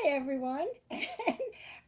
everyone.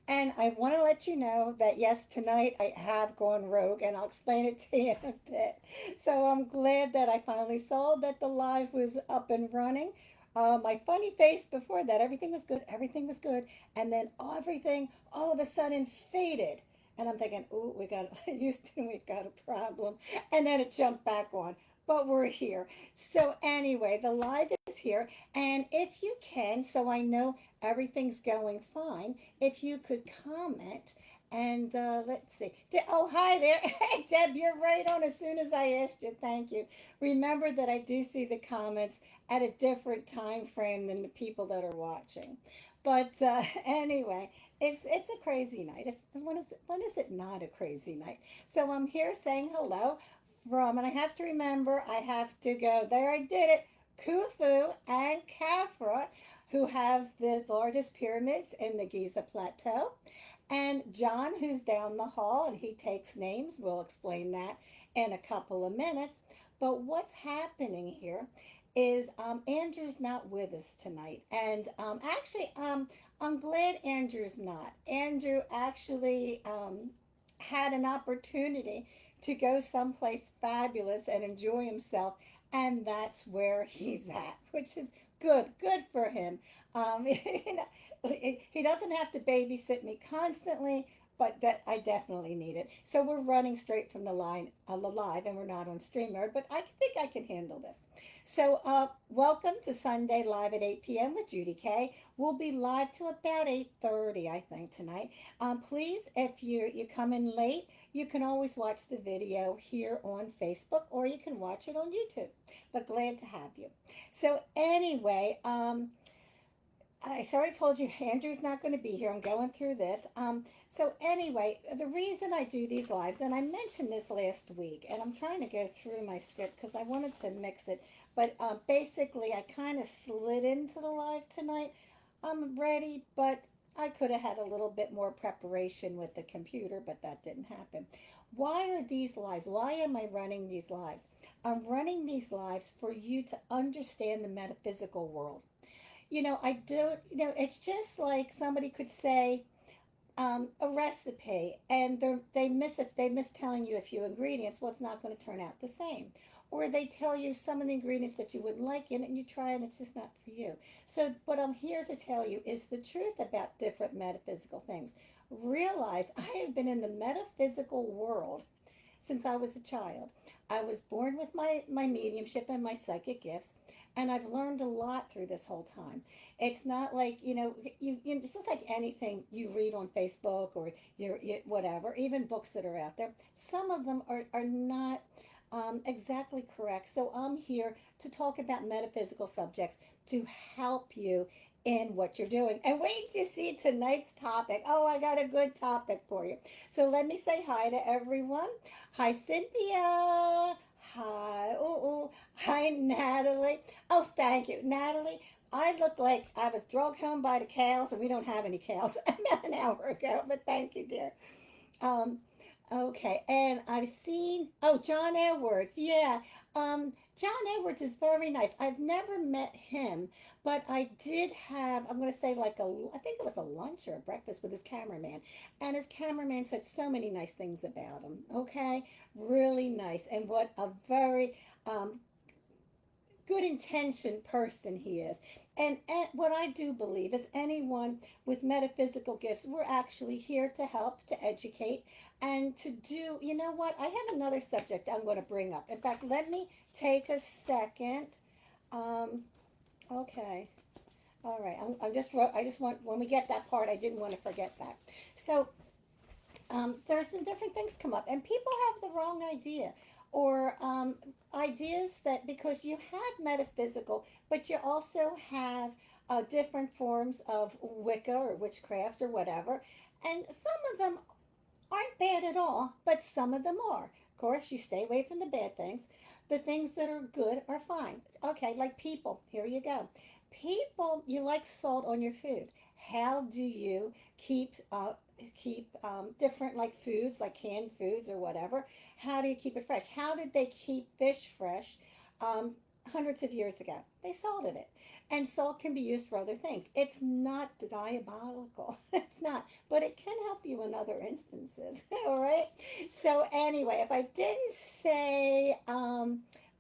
And I want to let you know that yes, tonight I have gone rogue and I'll explain it to you in a bit. So I'm glad that I finally saw that the live was up and running. My funny face before that, everything was good, everything was good. And then everything all of a sudden faded. And I'm thinking, ooh, we got Houston, we've got a problem. And then it jumped back on. But we're here. So anyway, the live is here. And if you can, so I know everything's going fine, if you could comment and let's see. Oh, hi there. Hey, Deb, you're right on as soon as I asked you. Thank you. Remember that I do see the comments at a different time frame than the people that are watching. But anyway, it's a crazy night. It's when is it not a crazy night? So I'm here saying hello from, and I have to remember, I have to go there. I did it. Khufu and Khafra, who have the largest pyramids in the Giza Plateau, and John, who's down the hall, and he takes names. We'll explain that in a couple of minutes. But what's happening here is Andrew's not with us tonight, and I'm glad Andrew's not. Andrew actually had an opportunity to go someplace fabulous and enjoy himself, and that's where he's at, which is good for him. You know, he doesn't have to babysit me constantly, but that I definitely need it. So we're running straight from the line on the live, and we're not on StreamYard, but I think I can handle this. So welcome to Sunday Live at 8 p.m. with Judy K. We'll be live to about 8:30, I think, tonight. Please, if you come in late, you can always watch the video here on Facebook, or you can watch it on YouTube. But glad to have you. So anyway, I already told you Andrew's not going to be here. I'm going through this. So anyway, the reason I do these lives, and I mentioned this last week, and I'm trying to go through my script because I wanted to mix it, but basically I kind of slid into the live tonight. I'm ready, but I could have had a little bit more preparation with the computer, but that didn't happen. Why are these lives? Why am I running these lives? I'm running these lives for you to understand the metaphysical world. I don't, it's just like somebody could say a recipe, and if they miss telling you a few ingredients, well, it's not going to turn out the same. Or they tell you some of the ingredients that you wouldn't like in it, and you try and it's just not for you. So what I'm here to tell you is the truth about different metaphysical things. Realize I have been in the metaphysical world since I was a child. I was born with my mediumship and my psychic gifts, and I've learned a lot through this whole time. It's not like, it's just like anything you read on Facebook or whatever, even books that are out there. Some of them are not exactly correct. So I'm here to talk about metaphysical subjects to help you in what you're doing. And wait to see tonight's topic. Oh, I got a good topic for you. So let me say hi to everyone. Hi, Cynthia. Hi. Oh, hi, Natalie. Oh, thank you, Natalie. I look like I was dragged home by the cows, and we don't have any cows about an hour ago. But thank you, dear. Um, Okay, and I've seen, oh, John Edwards. Yeah. John Edwards is very nice. I've never met him, but I did have, I'm going to say like I think it was a lunch or a breakfast with his cameraman. And his cameraman said so many nice things about him. Okay, really nice. And what a very good intentioned person he is. And what I do believe is anyone with metaphysical gifts, we're actually here to help, to educate, and to do, you know what? I have another subject I'm going to bring up. In fact, let me take a second. Um, okay. All right. I just want, when we get that part, I didn't want to forget that. So there's some different things come up, and people have the wrong idea, or ideas that because you have metaphysical, but you also have different forms of Wicca or witchcraft or whatever, and some of them aren't bad at all, but some of them are. Of course, you stay away from the bad things. The things that are good are fine. Okay, like people. Here you go. People, you like salt on your food. How do you keep different like foods, like canned foods or whatever? How do you keep it fresh? How did they keep fish fresh? Um, hundreds of years ago. They salted it. And salt can be used for other things. It's not diabolical. It's not. But it can help you in other instances. All right. So anyway, if I didn't say,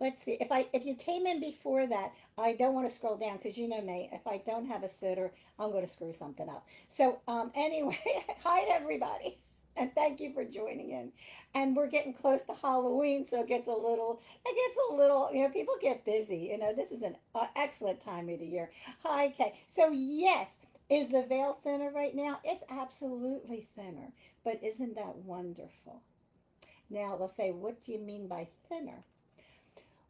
let's see, if you came in before that, I don't want to scroll down because you know me. If I don't have a sitter, I'm going to screw something up. So anyway, hi everybody. And thank you for joining in. And we're getting close to Halloween, so people get busy. This is an excellent time of the year. Hi, Kay. So, yes, is the veil thinner right now? It's absolutely thinner. But isn't that wonderful? Now, they'll say, what do you mean by thinner?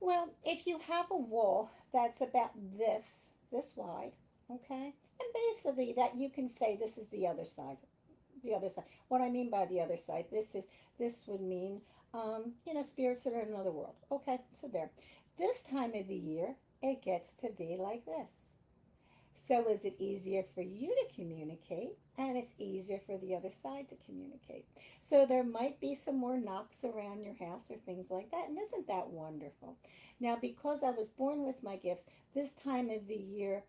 Well, if you have a wall that's about this wide, okay, and basically that you can say this is the other side. The other side. What I mean by the other side, this would mean, spirits that are in another world. Okay, so there. This time of the year, it gets to be like this. So is it easier for you to communicate? And it's easier for the other side to communicate. So there might be some more knocks around your house or things like that. And isn't that wonderful? Now, because I was born with my gifts, this time of the year,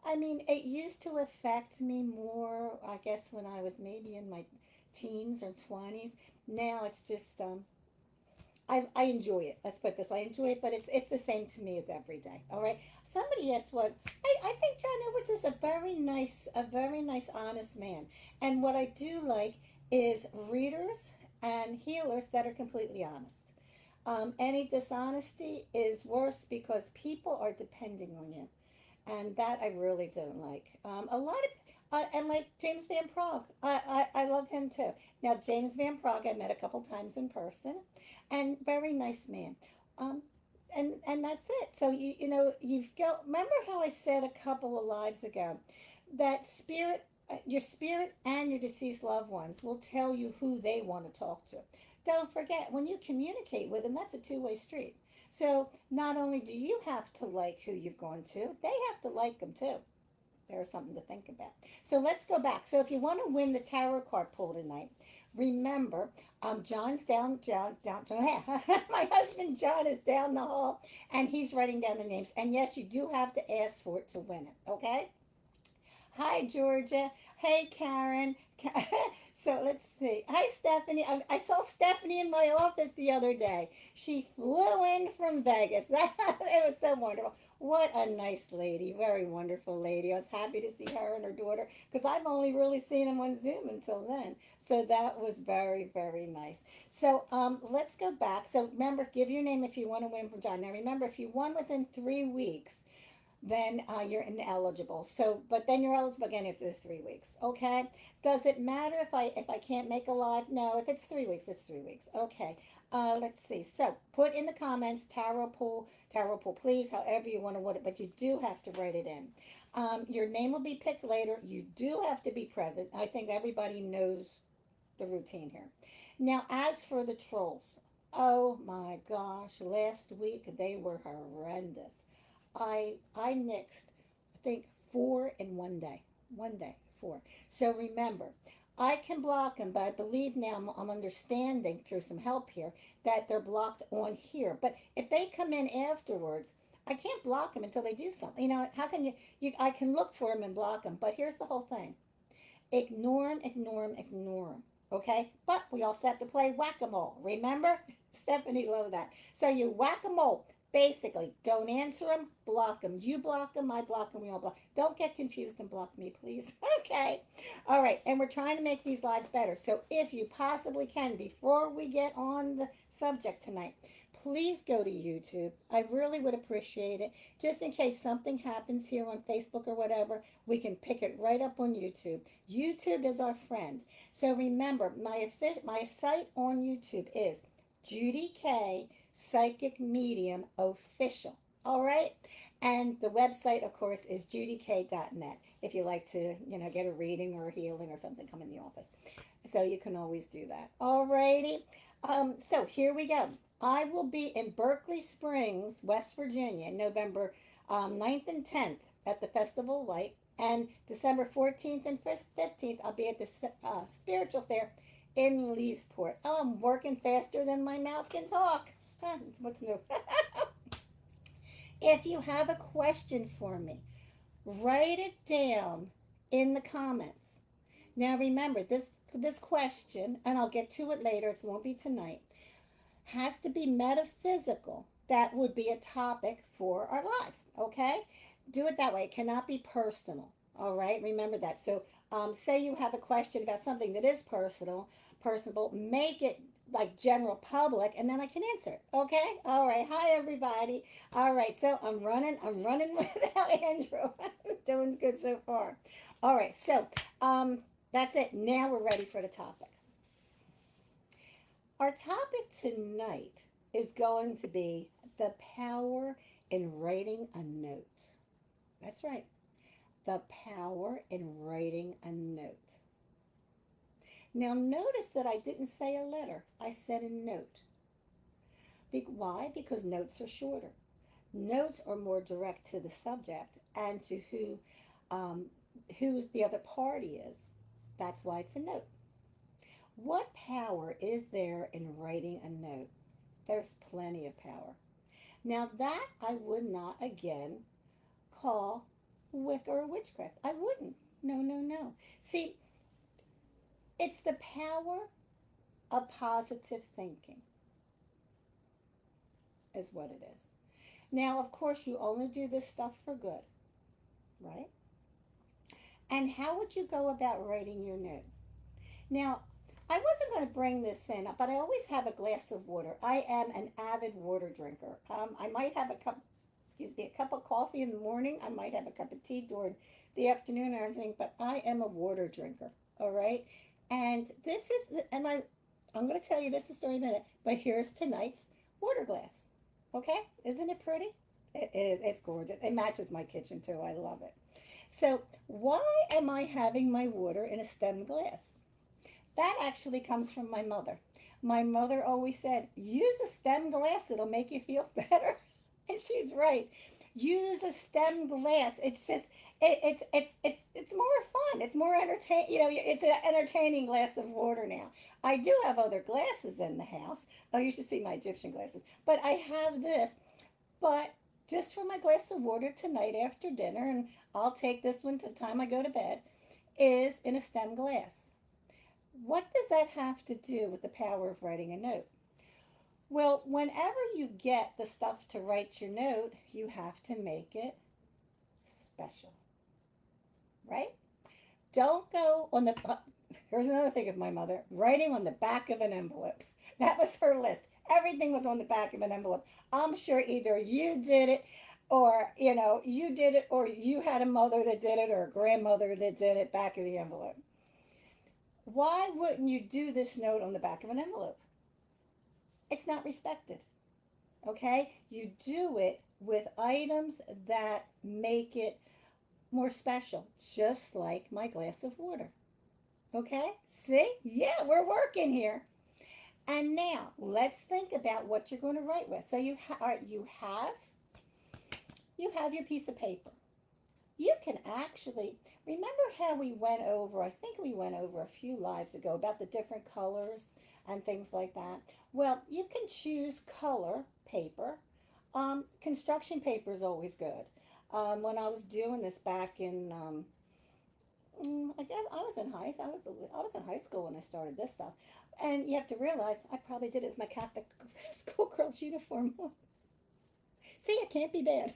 I mean, it used to affect me more, I guess, when I was maybe in my teens or 20s. Now it's just, I enjoy it. Let's put this. I enjoy it, but it's the same to me as every day. All right. Somebody asked what I think John Edwards is a very nice, honest man. And what I do like is readers and healers that are completely honest. Any dishonesty is worse because people are depending on you, and that I really don't like. A lot of and like James Van Prague, I love him too. Now James Van Prague, I met a couple times in person, and very nice man. Um, and that's it. So you've got. Remember how I said a couple of lives ago that your spirit and your deceased loved ones will tell you who they want to talk to. Don't forget when you communicate with them, that's a two-way street. So not only do you have to like who you've gone to, they have to like them too. There's something to think about. So let's go back. So if you want to win the tarot card pull tonight, remember, John's my husband John is down the hall and he's writing down the names. And yes, you do have to ask for it to win it. Okay? Hi, Georgia. Hey, Karen. So let's see. Hi, Stephanie. I saw Stephanie in my office the other day. She flew in from Vegas. It was so wonderful. What a nice lady. Very wonderful lady. I was happy to see her and her daughter because I've only really seen them on Zoom until then. So that was very, very nice. So let's go back. So remember, give your name if you want to win from John. Now remember, if you won within 3 weeks, then you're ineligible. So, but then you're eligible again after the 3 weeks. Okay. Does it matter if I can't make a live? No. If it's 3 weeks, it's 3 weeks. Okay. Let's see. So put in the comments tarot pool, please. However you want to word it, but you do have to write it in. Your name will be picked later. You do have to be present. I think everybody knows the routine here. Now, as for the trolls, oh my gosh, last week they were horrendous. I nixed, I think, four in one day. One day, four. So remember, I can block them, but I believe now I'm understanding through some help here that they're blocked on here. But if they come in afterwards, I can't block them until they do something. How can I can look for them and block them, but here's the whole thing. Ignore them, ignore them, ignore them. Okay? But we also have to play whack-a-mole. Remember? Stephanie loved that. So you whack-a-mole. Basically, don't answer them, block them. You block them, I block them, we all block. Don't get confused and block me, please. Okay. All right. And we're trying to make these lives better. So if you possibly can, before we get on the subject tonight, please go to YouTube. I really would appreciate it. Just in case something happens here on Facebook or whatever, we can pick it right up on YouTube. YouTube is our friend. So remember, my site on YouTube is Judy K Psychic Medium Official. All right? And the website, of course, is judyk.net if you like to, get a reading or a healing or something, come in the office. So you can always do that. All righty. So here we go. I will be in Berkeley Springs, West Virginia, November 9th and 10th at the Festival of Light. And December 14th and 15th, I'll be at the Spiritual Fair in Leesport. Oh, I'm working faster than my mouth can talk. What's new? If you have a question for me, write it down in the comments. Now remember this question, and I'll get to it later, it won't be tonight, has to be metaphysical. That would be a topic for our lives, okay? Do it that way. It cannot be personal, all right? Remember that. So, say you have a question about something that is personable, make it like general public, and then I can answer it, okay? All right. Hi, everybody. All right. So I'm running without Andrew. Doing good so far. All right. So, that's it. Now we're ready for the topic. Our topic tonight is going to be the power in writing a note. That's right, the power in writing a note. Now, notice that I didn't say a letter, I said a note. Why? Because notes are shorter. Notes are more direct to the subject and to um, who the other party is. That's why it's a note. What power is there in writing a note? There's plenty of power. Now, that I would not again call Wicca or witchcraft. I wouldn't. No, no, no. See, it's the power of positive thinking, is what it is. Now, of course, you only do this stuff for good, right? And how would you go about writing your note? Now, I wasn't going to bring this in, but I always have a glass of water. I am an avid water drinker. I might have a cup of coffee in the morning. I might have a cup of tea during the afternoon or everything, but I am a water drinker. All right, and I'm going to tell you this story in a minute. But here's tonight's water glass. Okay, isn't it pretty? It is. It's gorgeous. It matches my kitchen too. I love it. So why am I having my water in a stem glass? That actually comes from my mother. My mother always said, use a stem glass, it'll make you feel better. And she's right. Use a stem glass. It's just it's more fun. It's more entertain. It's an entertaining glass of water now. I do have other glasses in the house. Oh, you should see my Egyptian glasses. But I have this. But just for my glass of water tonight after dinner, and I'll take this one to the time I go to bed, is in a stem glass. What does that have to do with the power of writing a note? Well, whenever you get the stuff to write your note, you have to make it special, right? Don't go on the. Here's another thing of my mother writing on the back of an envelope. That was her list. Everything was on the back of an envelope. I'm sure either you did it or you did it, or you had a mother that did it, or a grandmother that did it, back of the envelope. Why wouldn't you do this note on the back of an envelope? It's not respected. Okay? You do it with items that make it more special, just like my glass of water. Okay? See? Yeah, we're working here. And now let's think about what you're going to write with. So you have your piece of paper. You can actually remember how we went over, I think we went over a few lives ago about the different colors and things like that. Well, you can choose color paper. Construction paper is always good. When I was doing this back in, I guess I was in high school when I started this stuff, and you have to realize I probably did it with my Catholic schoolgirl's uniform. See, it can't be bad.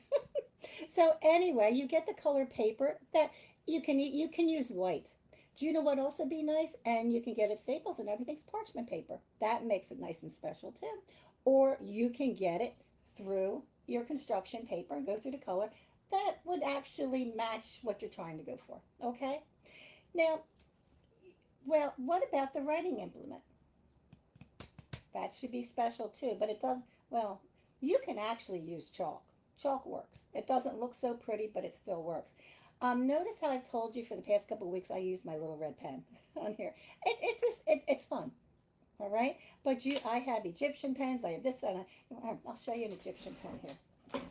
So anyway, you get the colored paper that you can use white. Do you know what also be nice? And you can get it Staples and everything's parchment paper. That makes it nice and special too. Or you can get it through your construction paper and go through the color that would actually match what you're trying to go for. Okay? Now, well, what about the writing implement? That should be special too, but it does, well, you can actually use chalk. Chalk works. It doesn't look so pretty, but it still works. Notice how I've told you for the past couple of weeks I use my little red pen on here. It's fun, all right. But I have Egyptian pens. I have this, and I'll show you an Egyptian pen here.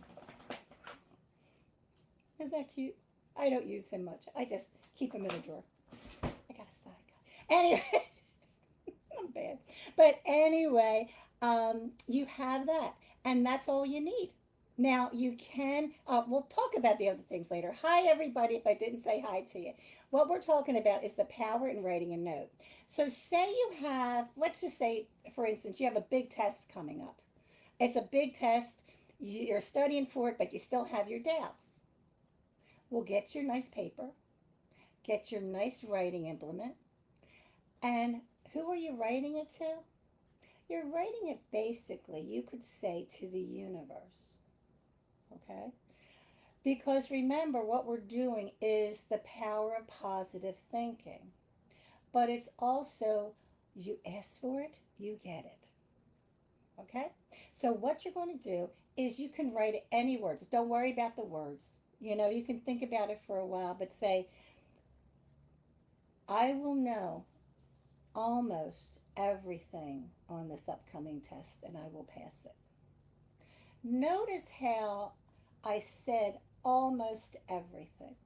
Isn't that cute? I don't use him much. I just keep him in a drawer. I got a side. Anyway, I'm bad. But anyway, you have that, and that's all you need. Now you can, we'll talk about the other things later. Hi, everybody, if I didn't say hi to you. What we're talking about is the power in writing a note. So, say you have, let's just say, for instance, you have a big test coming up. It's a big test. You're studying for it, but you still have your doubts. Well, get your nice paper, get your nice writing implement, and who are you writing it to? You're writing it basically, you could say, to the universe. Okay? Because remember, what we're doing is the power of positive thinking. But it's also, you ask for it, you get it. Okay? So, what you're going to do is you can write any words. Don't worry about the words. You know, you can think about it for a while, but say, I will know almost everything on this upcoming test and I will pass it. Notice how I said almost everything.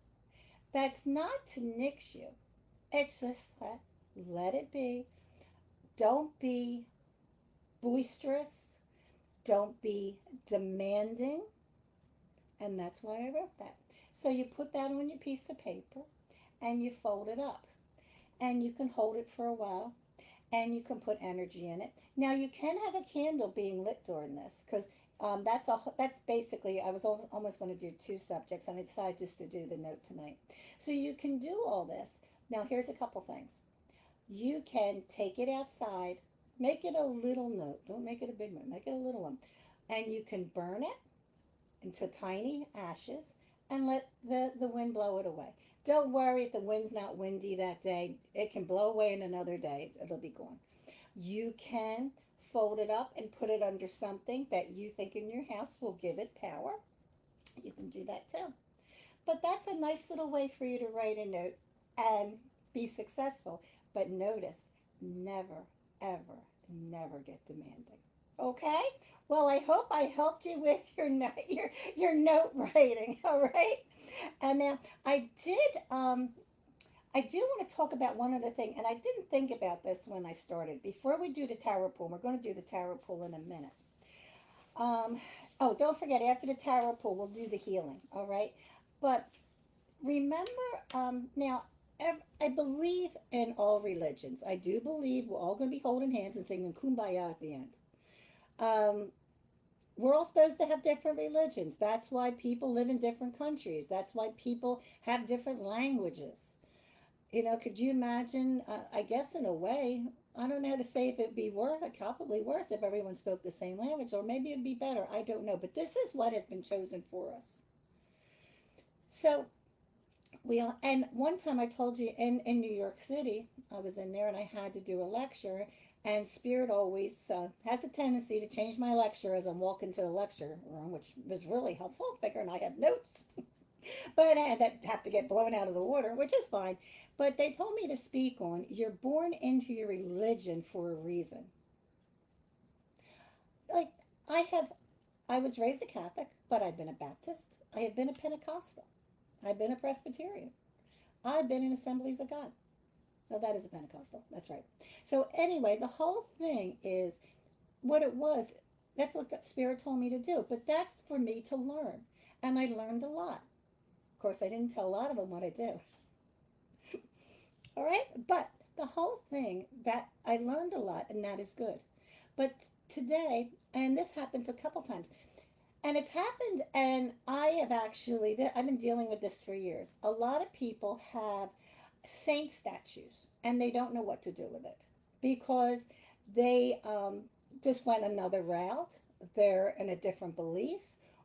That's not to nix you. It's just let it be. Don't be boisterous. Don't be demanding. And that's why I wrote that. So you put that on your piece of paper and you fold it up. And you can hold it for a while and you can put energy in it. Now you can have a candle being lit during this because that's basically I was almost going to do two subjects and I decided just to do the note tonight. So you can do all this. Now here's a couple things. You can take it outside, make it a little note. Don't make it a big one. Make it a little one, and you can burn it into tiny ashes and let the wind blow it away. Don't worry if the wind's not windy that day. It can blow away in another day. It'll be gone. You can fold it up and put it under something that you think in your house will give it power. You can do that too. But that's a nice little way for you to write a note and be successful. But notice, never, ever, never get demanding. Okay? Well, I hope I helped you with your note writing. All right. And now I do want to talk about one other thing, and I didn't think about this when I started. Before we do the tarot pool, we're going to do the tarot pool in a minute. Um, oh, don't forget, after the tarot pool, we'll do the healing. All right. But remember, now, I believe in all religions. I do believe we're all going to be holding hands and singing kumbaya at the end. Um, we're all supposed to have different religions. That's why people live in different countries. That's why people have different languages. You know, could you imagine? I guess in a way, I don't know how to say if it'd be worse, probably worse if everyone spoke the same language, or maybe it'd be better. I don't know. But this is what has been chosen for us. So and one time I told you in New York City, I was in there and I had to do a lecture, and Spirit always has a tendency to change my lecture as I'm walking to the lecture room, which was really helpful, figuring I have notes. But I had to have to get blown out of the water, which is fine. But they told me to speak on you're born into your religion for a reason. Like I have, I was raised a Catholic, but I've been a Baptist. I have been a Pentecostal. I've been a Presbyterian. I've been in Assemblies of God. No, that is a Pentecostal. That's right. So anyway, the whole thing is what it was. That's what Spirit told me to do. But that's for me to learn. And I learned a lot. Of course, I didn't tell a lot of them what I do. All right? But the whole thing that I learned a lot, and that is good. But today, and this happens a couple times, and it's happened, and I have actually, I've been dealing with this for years. A lot of people have saint statues, and they don't know what to do with it because they just went another route. They're in a different belief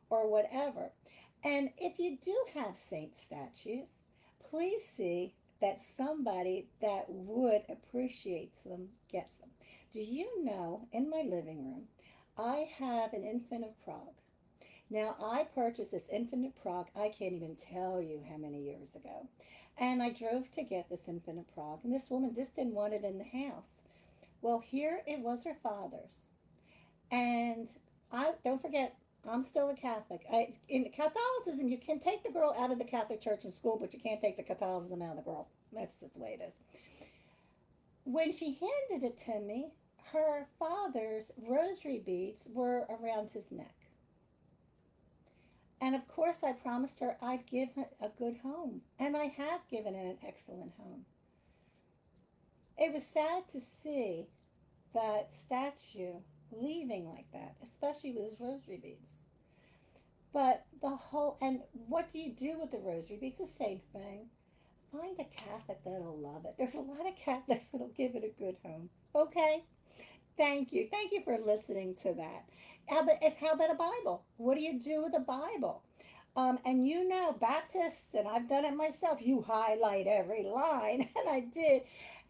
or whatever. And if you do have saint statues, please see that somebody that would appreciate them gets them. Do you know in my living room, I have an infant of Prague. Now, I purchased this infant of Prague, I can't even tell you how many years ago. And I drove to get this infant of Prague, and this woman just didn't want it in the house. Well, here it was her father's. And I don't forget, I'm still a Catholic. In Catholicism, you can take the girl out of the Catholic Church and school, but you can't take the Catholicism out of the girl. That's just the way it is. When she handed it to me, her father's rosary beads were around his neck. And of course, I promised her I'd give it a good home. And I have given it an excellent home. It was sad to see that statue leaving like that, especially with his rosary beads. But the whole, and what do you do with the rosary beads? The same thing. Find a Catholic that'll love it. There's a lot of Catholics that'll give it a good home. Okay? Thank you. Thank you for listening to that. How about a Bible? What do you do with a Bible? And you know, Baptists, and I've done it myself, you highlight every line, and I did.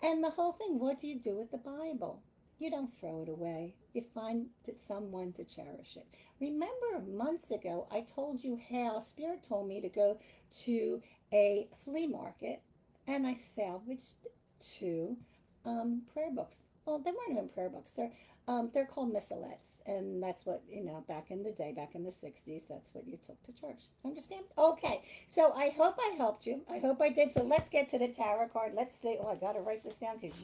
And the whole thing, what do you do with the Bible? You don't throw it away. You find someone to cherish it. Remember months ago, I told you how Spirit told me to go to a flea market, and I salvaged two prayer books. Well, they weren't even prayer books. They're called missalettes, and that's what back in the day, back in the '60s. That's what you took to church. Understand? Okay. So I hope I helped you. I hope I did. So let's get to the tarot card. Let's see. Oh, I got to write this down because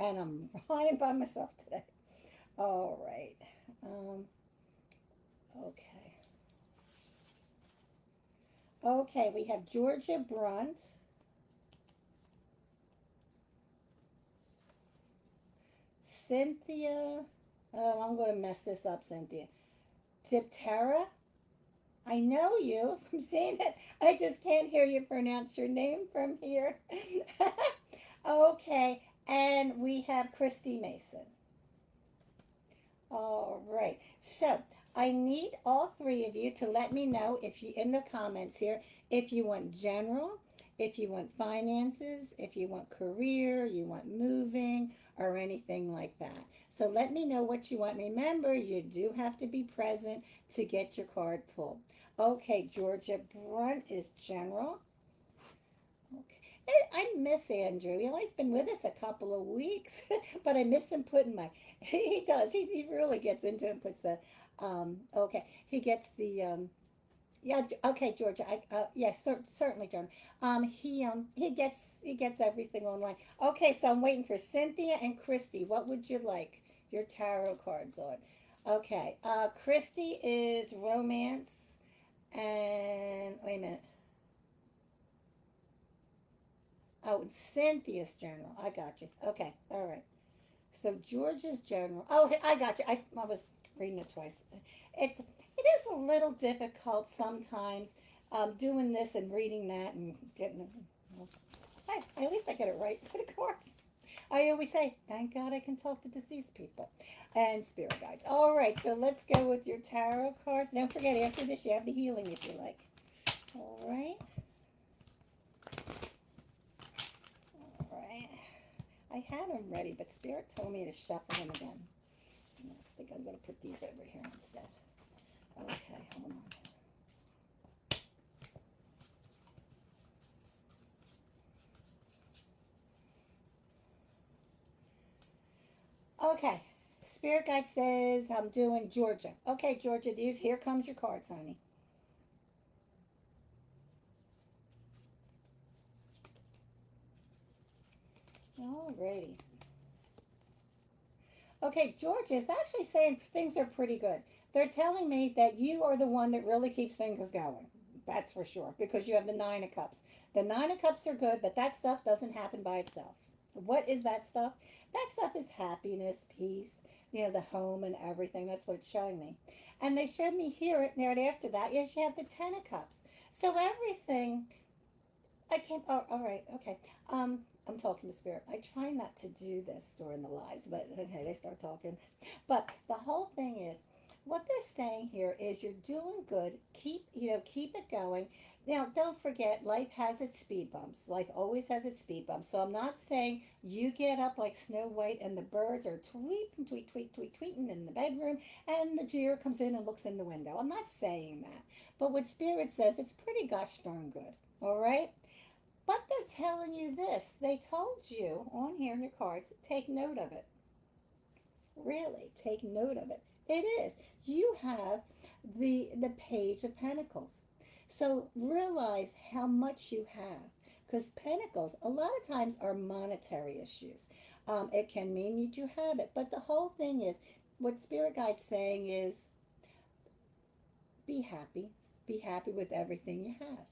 and I'm flying by myself today. All right. Um, okay. Okay. We have Georgia Brunt, Cynthia. Oh, I'm going to mess this up, Cynthia. Diptera. I know you from seeing it. I just can't hear you pronounce your name from here. Okay, and we have Christy Mason. All right. So I need all three of you to let me know if you in the comments here if you want general, if you want finances, if you want career, you want moving, or anything like that. So let me know what you want. Remember, you do have to be present to get your card pulled. Okay, Georgia Brunt is general. Okay. I miss Andrew. He's only been with us a couple of weeks, but I miss him putting my. He does. He really gets into it and puts the. Okay. He gets the. Yeah. Okay, Georgia. Yes. Certainly, John. He gets everything online. Okay. So I'm waiting for Cynthia and Christy. What would you like your tarot cards on? Okay. Christy is romance, and wait a minute. Oh, and Cynthia's general. I got you. Okay, all right. So George's general. Oh, I got you. I was reading it twice. It is a little difficult sometimes doing this and reading that and getting. Hey, at least I get it right. Of course. I always say, thank God I can talk to deceased people and spirit guides. All right, so let's go with your tarot cards. Don't forget, after this, you have the healing if you like. All right. All right. I had them ready, but Spirit told me to shuffle them again. I think I'm going to put these over here instead. Okay, hold on. Okay, Spirit Guide says I'm doing Georgia. Okay, Georgia, here comes your cards, honey. Alrighty. Okay, Georgia is actually saying things are pretty good. They're telling me that you are the one that really keeps things going. That's for sure, because you have the Nine of Cups. The Nine of Cups are good, but that stuff doesn't happen by itself. What is that stuff? That stuff is happiness, peace, the home and everything. That's what it's showing me. And they showed me here, right after that, yes, you have the Ten of Cups. So everything I can't. Oh, all right. Okay. I'm talking to spirit. I try not to do this during the lives, but okay, they start talking. But the whole thing is, what they're saying here is you're doing good. Keep it going. Now, don't forget, life has its speed bumps. Life always has its speed bumps. So I'm not saying you get up like Snow White and the birds are tweeting, tweeting in the bedroom, and the deer comes in and looks in the window. I'm not saying that. But what Spirit says, it's pretty gosh darn good. All right. But they're telling you this. They told you on here in your cards, take note of it. Really, take note of it. It is. You have the Page of Pentacles. So realize how much you have. Because Pentacles, a lot of times, are monetary issues. It can mean that you have it. But the whole thing is, what Spirit Guide's saying is, be happy, Be happy with everything you have.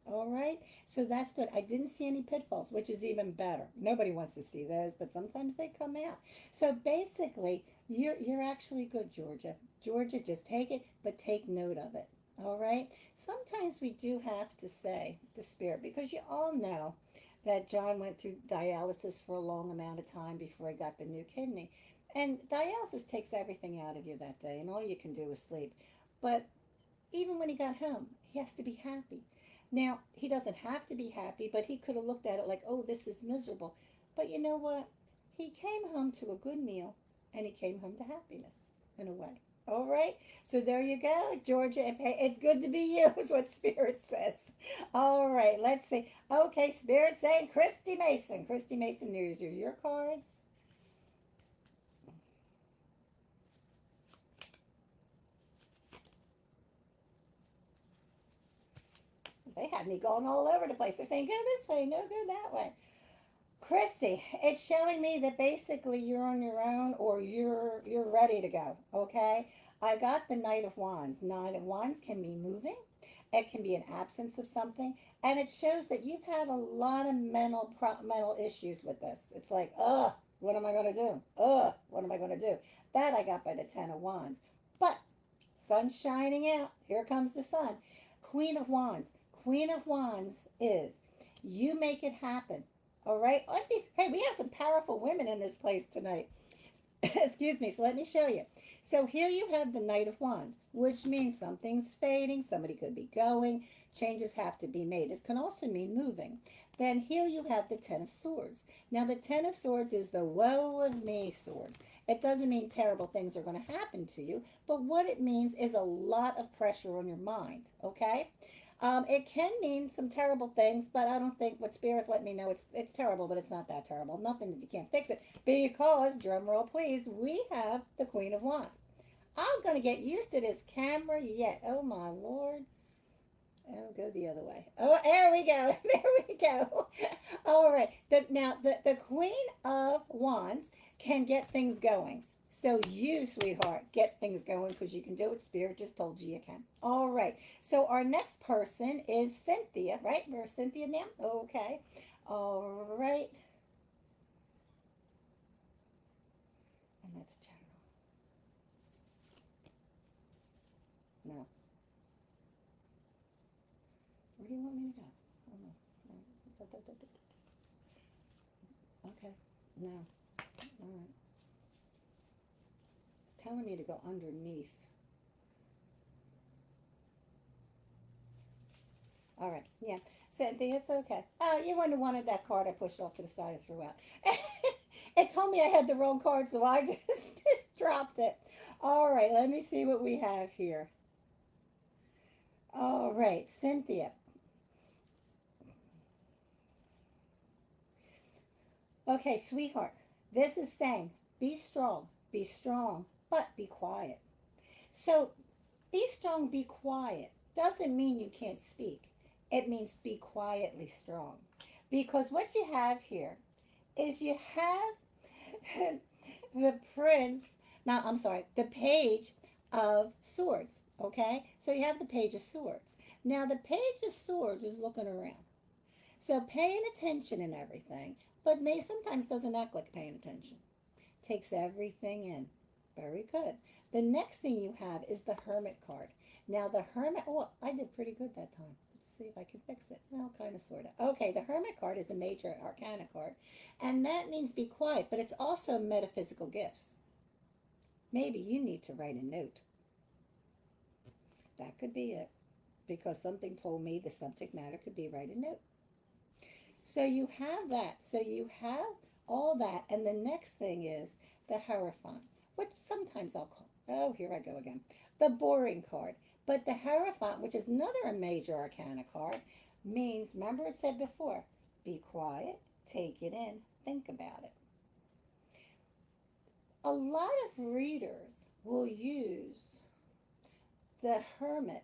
All right, so that's good. I didn't see any pitfalls, which is even better. Nobody wants to see those, but sometimes they come out. So basically, you're actually good, Georgia. Georgia, just take it, but take note of it. All right. Sometimes we do have to say the spirit because you all know that John went through dialysis for a long amount of time before he got the new kidney, and dialysis takes everything out of you that day, and all you can do is sleep. But even when he got home, he has to be happy. Now, he doesn't have to be happy, but he could have looked at it like, oh, this is miserable. But you know what? He came home to a good meal and he came home to happiness in a way. All right. So there you go, Georgia. It's good to be you, is what Spirit says. All right. Let's see. Okay, Spirit saying Christy Mason. Christy Mason, there's your cards. They had me going all over the place. They're saying, go this way, no, go that way. Christy, it's showing me that basically you're on your own or you're ready to go. Okay, I got the Knight of Wands. Knight of Wands can be moving. It can be an absence of something, and it shows that you've had a lot of mental issues with this. It's like, what am I going to do? What am I going to do? That I got by the Ten of Wands, but sun's shining out. Here comes the sun. Queen of Wands. Queen of Wands is you make it happen. All right. Like these, hey, we have some powerful women in this place tonight. Excuse me. So let me show you. So here you have the Knight of Wands, which means something's fading. Somebody could be going. Changes have to be made. It can also mean moving. Then here you have the Ten of Swords. Now the Ten of Swords is the woe of me swords. It doesn't mean terrible things are going to happen to you, but what it means is a lot of pressure on your mind. Okay. It can mean some terrible things, but I don't think what spirits let me know it's terrible, but it's not that terrible. Nothing that you can't fix it because, drum roll please, we have the Queen of Wands. I'm gonna get used to this camera yet. Oh my lord. Oh, go the other way. Oh, there we go. There we go. All right. Now the Queen of Wands can get things going. So you, sweetheart, get things going because you can do it. Spirit just told you you can. All right. So our next person is Cynthia, right? We're Cynthia now. Okay. All right. And that's general. No. Where do you want me to go? Oh, no. No. Okay. No. All right. It's telling me to go underneath. All right. Yeah. Cynthia, it's okay. Oh, you wouldn't have wanted that card I pushed off to the side and threw out. It told me I had the wrong card, so I just dropped it. All right. Let me see what we have here. All right. Cynthia. Okay, sweetheart. This is saying be strong, but be quiet. So be strong, be quiet doesn't mean you can't speak. It means be quietly strong. Because what you have here is you have the prince, now I'm sorry, the page of swords, okay? So you have the page of swords. Now the page of swords is looking around. So paying attention and everything, but may sometimes doesn't act like paying attention. Takes everything in. Very good. The next thing you have is the Hermit card. Now the Hermit, oh, I did pretty good that time. Let's see if I can fix it. Well, kind of, sort of. Okay, the Hermit card is a major arcana card, and that means be quiet, but it's also metaphysical gifts. Maybe you need to write a note. That could be it, because something told me the subject matter could be write a note. So you have that. So you have all that. And the next thing is the Hierophant, which sometimes I'll call, oh, here I go again, the boring card. But the Hierophant, which is another major arcana card, means, remember it said before, be quiet, take it in, think about it. A lot of readers will use the Hermit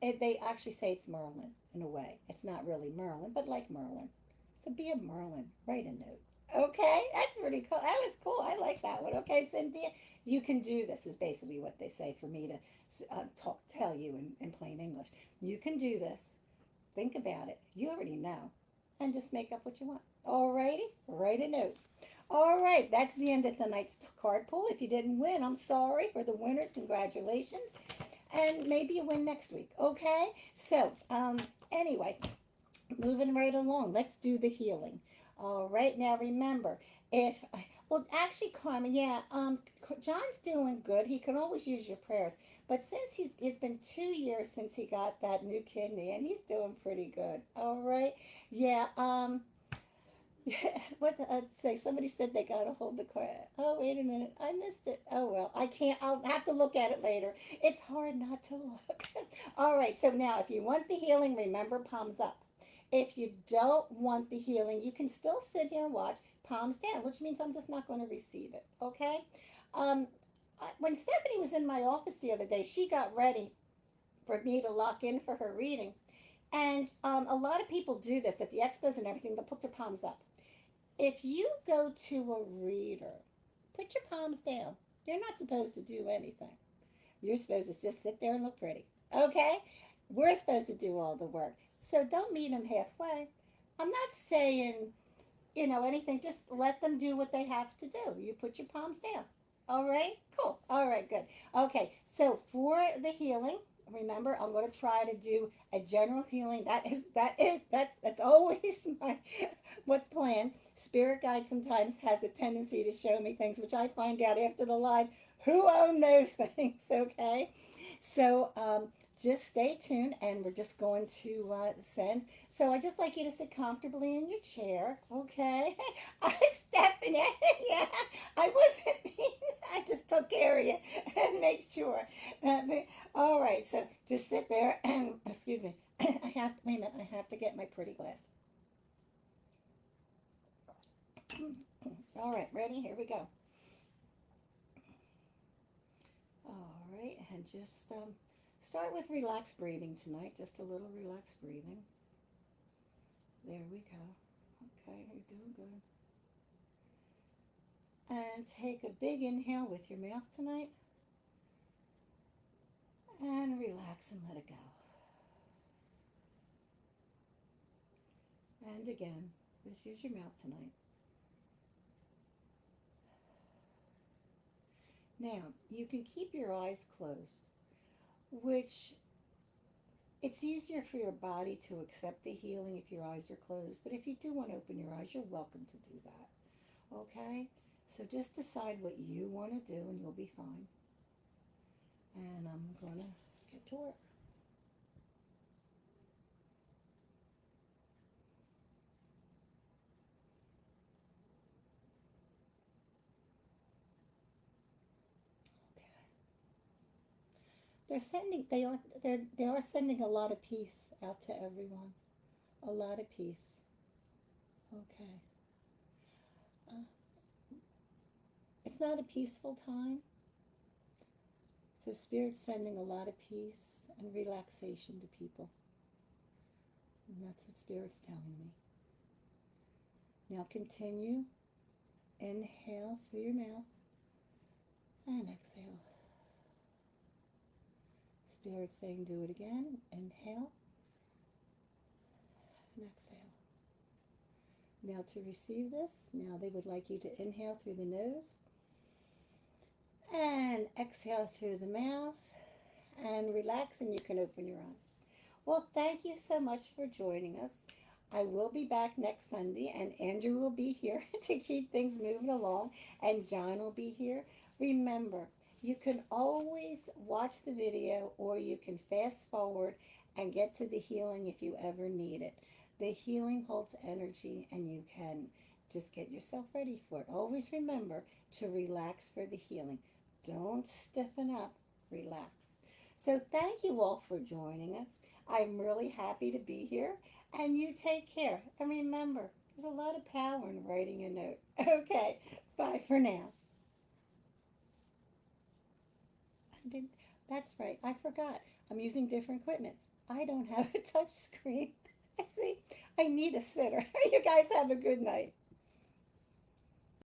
they actually say it's Merlin in a way. It's not really Merlin, but like Merlin. So be a Merlin. Write a note. Okay, that's pretty cool. That was cool. I like that one. Okay, Cynthia, you can do this, is basically what they say for me to tell you in plain English. You can do this. Think about it. You already know. And just make up what you want. Alrighty? Write a note. All right, that's the end of tonight's card pull. If you didn't win, I'm sorry. For the winners, congratulations. And maybe you win next week. Okay? So, anyway, moving right along, let's do the healing. All right, now remember, if well, actually, Carmen, yeah, John's doing good. He can always use your prayers, but since it's been 2 years since he got that new kidney, and he's doing pretty good. All right, yeah. What say? Somebody said they got to hold the card. Oh, wait a minute, I missed it. Oh well, I can't. I'll have to look at it later. It's hard not to look. All right, so now if you want the healing, remember palms up. If you don't want the healing, you can still sit here and watch palms down, which means I'm just not going to receive it. Okay. Um, when Stephanie was in my office the other day, she got ready for me to lock in for her reading, and a lot of people do this at the expos and everything. They'll put their palms up. If you go to a reader, put your palms down. You're not supposed to do anything. You're supposed to just sit there and look pretty. Okay? We're supposed to do all the work. So don't meet them halfway. I'm not saying, anything. Just let them do what they have to do. You put your palms down. All right? Cool. All right, good. Okay, so for the healing, remember, I'm going to try to do a general healing. That's always my what's planned. Spirit guide sometimes has a tendency to show me things, which I find out after the live. Who owned those things? Okay, so just stay tuned, and we're just going to send. So I just like you to sit comfortably in your chair. Okay, I Stephanie. Yeah, I wasn't mean. I just took care of you and make sure. All right, so just sit there and excuse me. I have to wait a minute. I have to get my pretty glass. All right, ready? Here we go. All right, and just start with relaxed breathing tonight. Just a little relaxed breathing. There we go. Okay, you're doing good. And take a big inhale with your mouth tonight. And relax and let it go. And again, just use your mouth tonight. Now, you can keep your eyes closed, which it's easier for your body to accept the healing if your eyes are closed. But if you do want to open your eyes, you're welcome to do that. Okay? So just decide what you want to do and you'll be fine. And I'm going to get to work. Okay. They are sending a lot of peace out to everyone. A lot of peace. Okay. Uh, it's not a peaceful time. So Spirit's sending a lot of peace and relaxation to people. And that's what Spirit's telling me. Now continue. Inhale through your mouth and exhale. Spirit saying do it again. Inhale and exhale. Now to receive this, now they would like you to inhale through the nose and exhale through the mouth and relax, and you can open your eyes. Well, thank you so much for joining us. I will be back next Sunday, and Andrew will be here to keep things moving along, and John will be here. Remember, you can always watch the video or you can fast forward and get to the healing if you ever need it. The healing holds energy, and you can just get yourself ready for it. Always remember to relax for the healing. Don't stiffen up, relax. So, thank you all for joining us. I'm really happy to be here, and you take care. And remember, there's a lot of power in writing a note. Okay, bye for now. That's right, I forgot. I'm using different equipment. I don't have a touch screen. I see. I need a sitter. You guys have a good night.